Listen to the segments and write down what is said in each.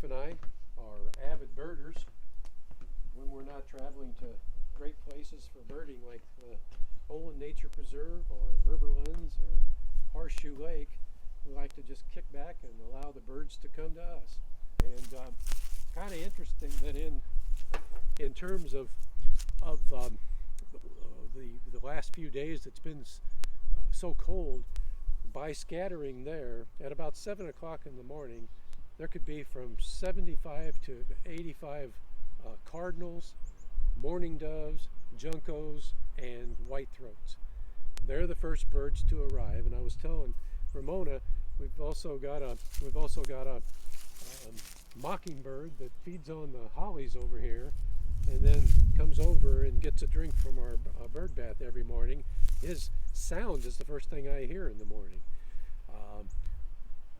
and I are avid birders. When we're not traveling to great places for birding like the Olin Nature Preserve or Riverlands or Horseshoe Lake, we like to just kick back and allow the birds to come to us. And kind of interesting that in terms of the last few days, it's been so cold. By scattering there at about 7 o'clock in the morning, there could be from 75 to 85 cardinals, mourning doves, juncos, and whitethroats. They're the first birds to arrive. And I was telling Ramona, we've also got a mockingbird that feeds on the hollies over here, and then comes over and gets a drink from our bird bath every morning. His sound is the first thing I hear in the morning.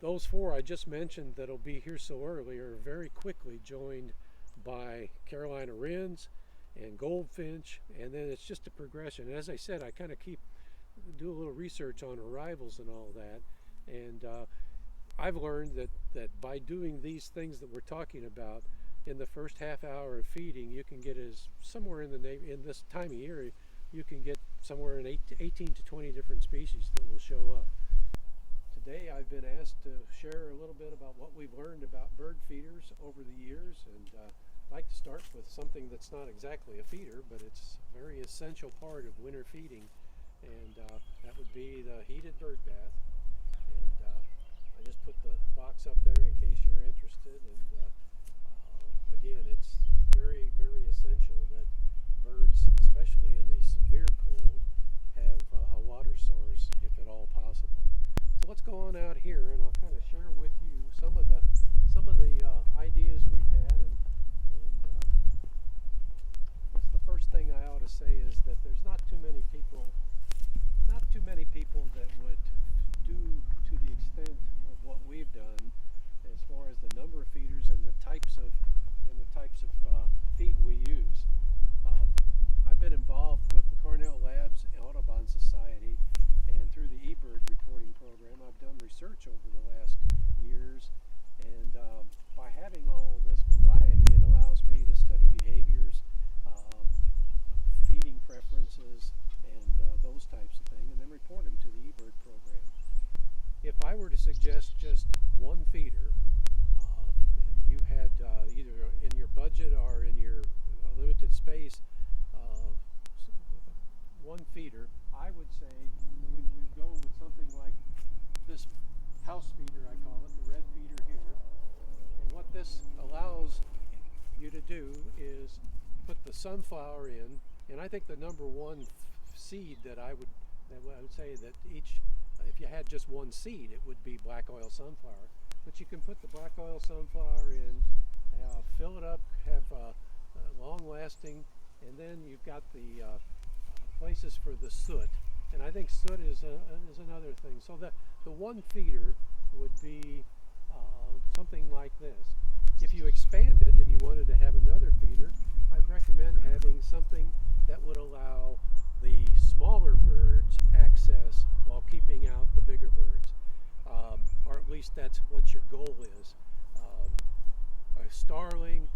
Those four I just mentioned that'll be here so early are very quickly joined by Carolina wrens and goldfinch, and then it's just a progression. As I said, I kind of do a little research on arrivals and all that, and I've learned that by doing these things that we're talking about in the first half hour of feeding, you can get somewhere in this time of year, you can get somewhere in 18 to 20 different species that will show up. Today I've been asked to share a little bit about what we've learned about bird feeders over the years, and I'd like to start with something that's not exactly a feeder, but it's a very essential part of winter feeding, and that would be the heated bird bath. And I just put the box up there in case you're interested, and again, it's very, very essential that birds, especially in the severe cold, have a water source if at all possible. So let's go on out here, and I'll kind of share with you some of the ideas we've had. And I guess the first thing I ought to say is that there's not too many people that would do to the extent of what we've done as far as the number of feeders and the types of feed we use. I've been involved with the Cornell Labs Audubon Society, and through the eBird reporting program, I've done research over the last years. And by having all of this variety, it allows me to study behaviors, feeding preferences, and those types of things, and then report them to the eBird program. If I were to suggest just one feeder, and you had either in your budget or in your limited space, one feeder, I would say that we go with something like this house feeder, I call it, the red feeder here. And what this allows you to do is put the sunflower in, and I think the number one seed that I would say that if you had just one seed, it would be black oil sunflower. But you can put the black oil sunflower in, fill it up, have long lasting, and then you've got the places for the soot. And I think soot is another thing. So the one feeder would be something like this. If you expanded and you wanted to have another feeder, I'd recommend having something that would allow the smaller birds access while keeping out the bigger birds. Or at least that's what your goal is. A starling,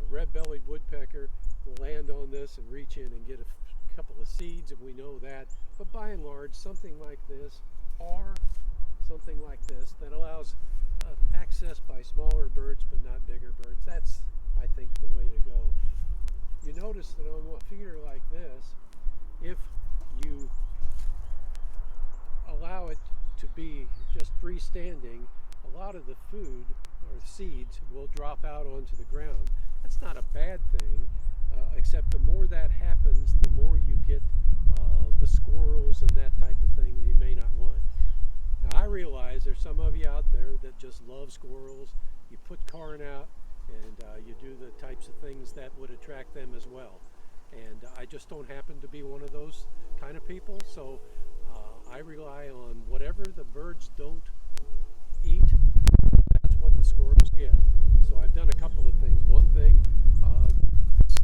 a red-bellied woodpecker will land on this and reach in and get a couple of seeds, and we know that. But by and large, something like this or something like this that allows access by smaller birds but not bigger birds, that's, I think, the way to go. You notice that on a feeder like this, if you allow it to be just freestanding, a lot of the food or seeds will drop out onto the ground. That's not a bad thing, except the more that happens, the more you get the squirrels and that type of thing you may not want. Now, I realize there's some of you out there that just love squirrels. You put corn out and you do the types of things that would attract them as well. And I just don't happen to be one of those kind of people, so I rely on whatever the birds don't eat, that's what the squirrels get. So I've done a couple of things. One thing, this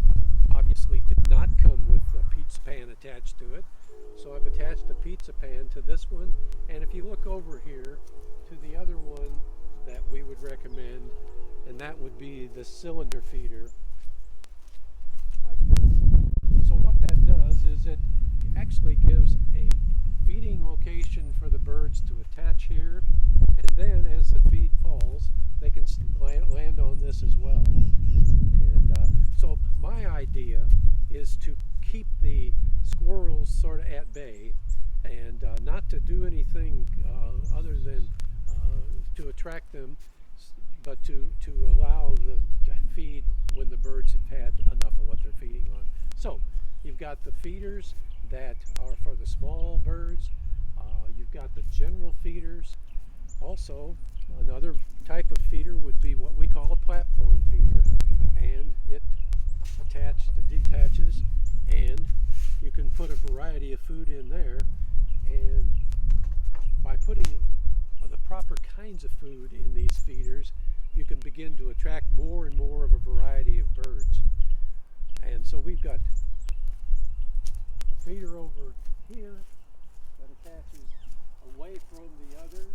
obviously did not come with a pizza pan attached to it, so I've attached a pizza pan to this one. And if you look over here to the other one that we would recommend, and that would be the cylinder feeder like this. So what that does is it actually gives a feeding location for the birds to attach here, and then as the feed falls, they can land on this as well. And so my idea is to keep the squirrels sort of at bay, and not to do anything other than to attract them, but to allow them to feed when the birds have had enough of what they're feeding on. So you've got the feeders that are for the small birds. You've got the general feeders. Also, another type of feeder would be what we call a platform feeder, and it detaches, and you can put a variety of food in there, and by putting the proper kinds of food in these feeders, you can begin to attract more and more of a variety of birds. And so we've got a feeder over here that attaches away from the others.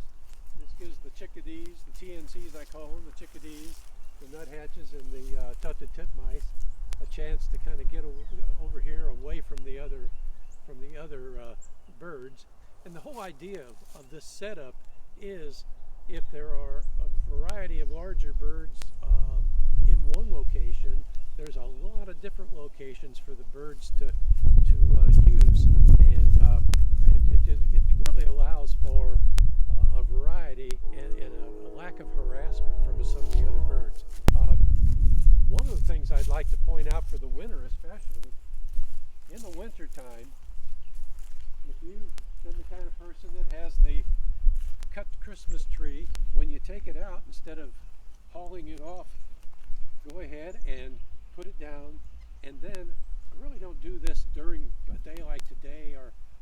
This gives the chickadees, the TNCs I call them, the chickadees, the nuthatches, and the tufted titmice a chance to kind of get over here away from the other birds. And the whole idea of this setup is, if there are a variety of larger birds in one location, there's a lot of different locations for the birds to use, and it really allows for a variety and a lack of harassment from some of the other birds. One of the things I'd like to point out for the winter especially, in the winter time, if you've been the kind of person that has the cut Christmas tree, when you take it out, instead of hauling it off, go ahead and put it down, and then really don't do this during a day like today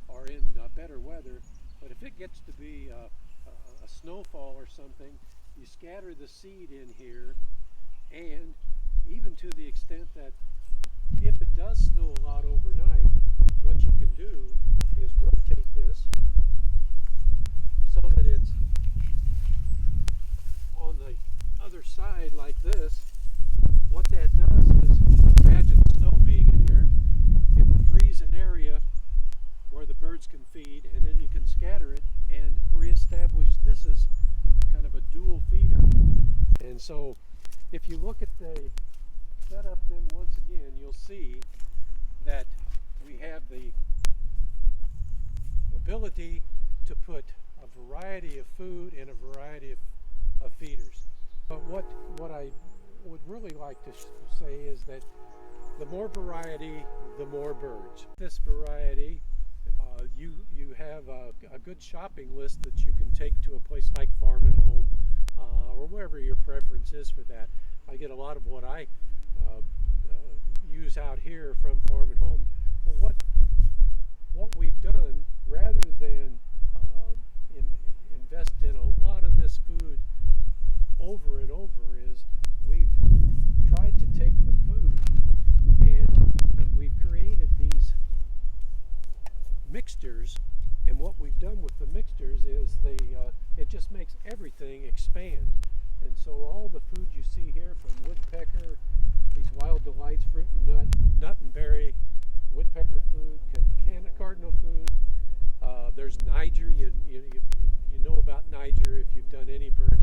or in better weather, but if it gets to be a snowfall or something, you scatter the seed in here, and even to the extent that if it does snow a lot overnight, what you can do is rotate this so that it's on the other side like this. What that does is, imagine snow being in here, it will freeze an area where the birds can feed, and then you can scatter it and reestablish this as kind of a dual feeder. And so if you look at the setup, then once again you'll see that we have the ability to put a variety of food in a variety of feeders. But what I would really like to say is that the more variety, the more birds. This variety, you have a good shopping list that you can take to a place like Farm and Home, or wherever your preference is for that. I get a lot of what I use out here from Farm and Home. But what we've done, rather than invest in a lot of this food over and over, is we've tried to take the food and we've created these mixtures. And what we've done with the mixtures is it just makes everything expand. And so all the food you see here, from woodpecker, these Wild Delights fruit and nut and berry, woodpecker food, cardinal food. There's Niger. You know about Niger if you've done any bird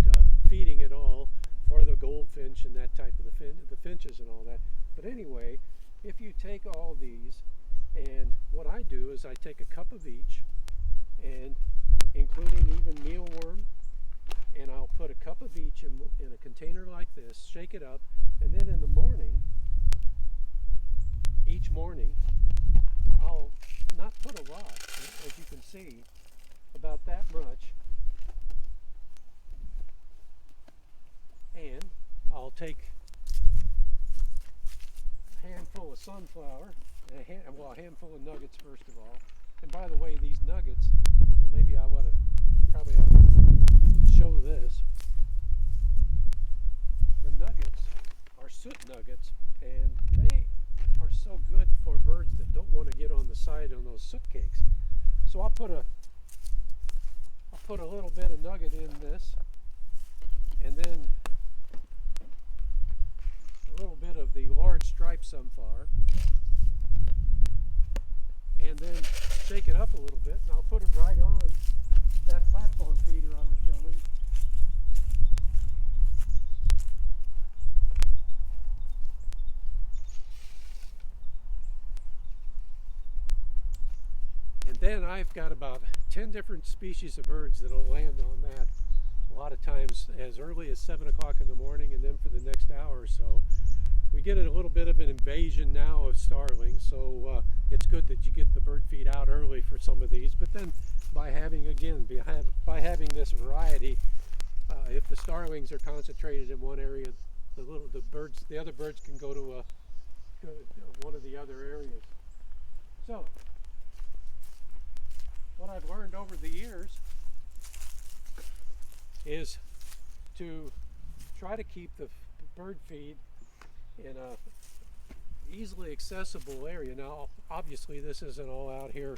feeding at all, for the goldfinch and that type of the finches and all that. But anyway, if you take all these, and what I do is I take a cup of each, and including even mealworm, and I'll put a cup of each in a container like this, shake it up, and then in the morning, each morning, I'll not put a lot, as you can see, about that much, and I'll take a handful of sunflower, and a handful of nuggets first of all. And by the way, these nuggets, and maybe I ought to show this. The nuggets are soot nuggets, and they are so good for birds that don't want to get on the side on those soot cakes. So I'll put a little bit of nugget in this, and then a little bit of the large striped sunflower, and then shake it up a little bit, and I'll put it right on that platform feeder I was showing. And then I've got about 10 different species of birds that'll land on that a lot of times as early as 7 o'clock in the morning, and then for the next hour or so. We get a little bit of an invasion now of starlings, so it's good that you get the bird feed out early for some of these. But then by having, again, by having this variety, if the starlings are concentrated in one area, the other birds can go to one of the other areas. So what I've learned over the years is to try to keep the bird feed in a easily accessible area. Now, obviously, this isn't all out here,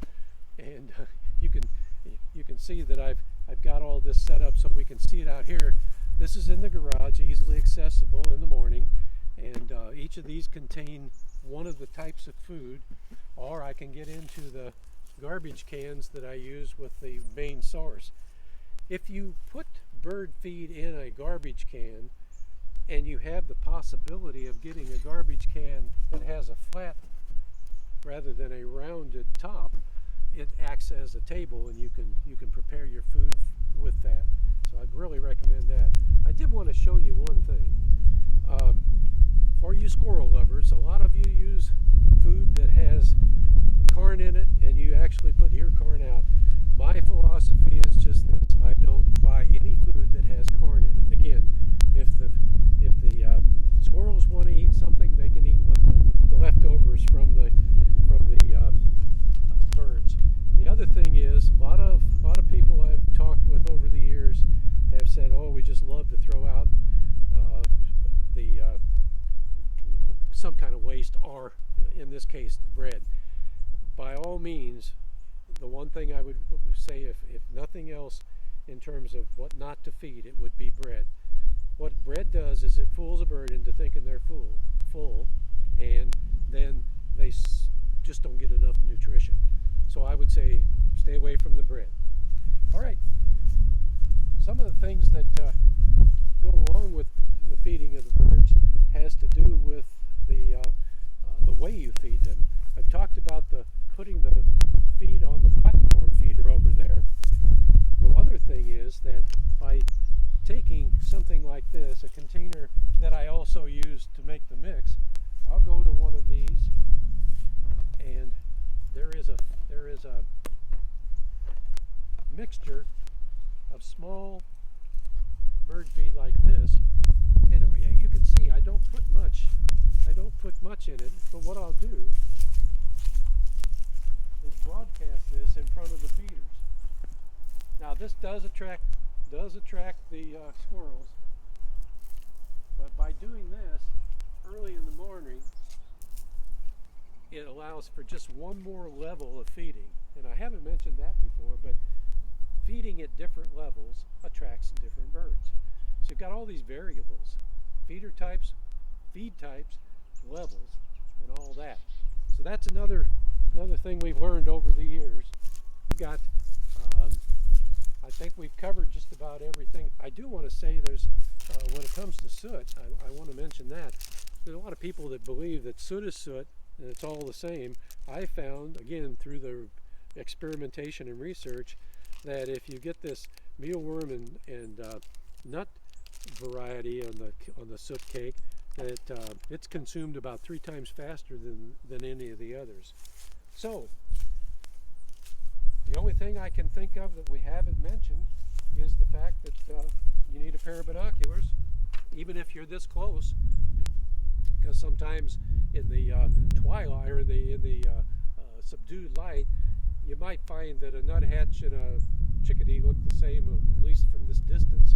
and you can see that I've got all this set up so we can see it out here. This is in the garage, easily accessible in the morning, and each of these contain one of the types of food, or I can get into the garbage cans that I use with the main source. If you put bird feed in a garbage can, and you have the possibility of getting a garbage can that has a flat rather than a rounded top, it acts as a table, and you can prepare your food with that. So I'd really recommend that. I did want to show you one thing. For you squirrel lovers, a lot of you use food that has corn in it, and you actually put ear corn out. My philosophy is just this: I don't buy any food that has corn in it. Again, if the squirrels want to eat something, they can eat what the leftovers from the birds. The other thing is, a lot of people I've talked with over the years have said, "Oh, we just love to throw out some kind of waste, or in this case, bread." By all means, the one thing I would say, if nothing else, in terms of what not to feed, it would be bread. What bread does is it fools a bird into thinking they're full, and then they just don't get enough nutrition. So I would say stay away from the bread. All right, some of the things that go along with the feeding of the birds has to do with the way you feed them. I've talked about putting the feed on the platform feeder over there. The other thing is that by taking something like this, a container that I also use to make the mix, I'll go to one of these, and there is a mixture of small bird feed like this, and you can see I don't put much in it, but what I'll do is broadcast this in front of the feeders. Now this does attract the squirrels, but by doing this early in the morning, it allows for just one more level of feeding. And I haven't mentioned that before, but feeding at different levels attracts different birds. So you've got all these variables: feeder types, feed types, levels, and all that. So that's another thing we've learned over the years. We've got, I think we've covered just about everything. I do want to say when it comes to soot, I want to mention that. There's a lot of people that believe that soot is soot and it's all the same. I found, again, through the experimentation and research, that if you get this mealworm and nut variety on the soot cake, that it's consumed about 3 times faster than any of the others. So the only thing I can think of that we haven't mentioned is the fact that you need a pair of binoculars, even if you're this close, because sometimes in the twilight or in the subdued light, you might find that a nuthatch and a chickadee look the same, at least from this distance.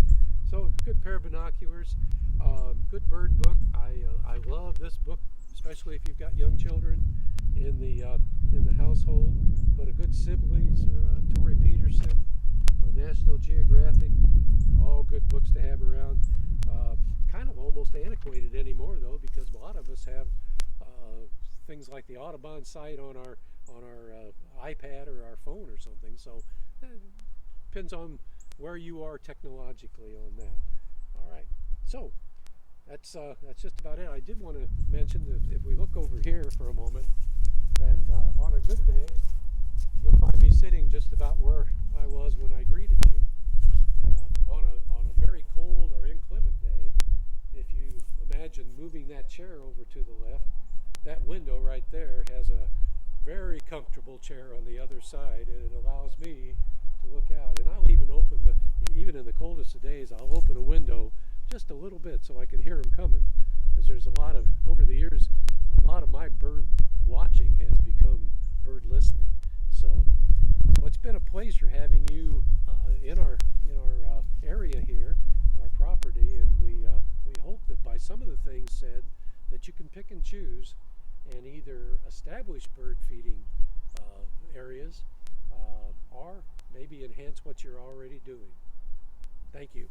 So a good pair of binoculars, good bird book. I love this book, especially if you've got young children in the household. But a good Sibley's or a Torrey Peterson or National Geographic are all good books to have around. kind of almost antiquated anymore though, because a lot of us have things like the Audubon site on our iPad or our phone or something. So depends on where you are technologically on that. All right, so that's just about it. I did want to mention that if we look over here for a moment, that on a good day, you'll find me sitting just about where I was when I greeted you. On a very cold or inclement day, if you imagine moving that chair over to the left, that window right there has a very comfortable chair on the other side, and it allows me to look out. And I'll even even in the coldest of days, I'll open a window just a little bit so I can hear them coming, because there's over the years, a lot of my bird watching has become bird listening. So it's been a pleasure having you in our area here, our property, and we hope that by some of the things said that you can pick and choose and either establish bird feeding areas or maybe enhance what you're already doing. Thank you.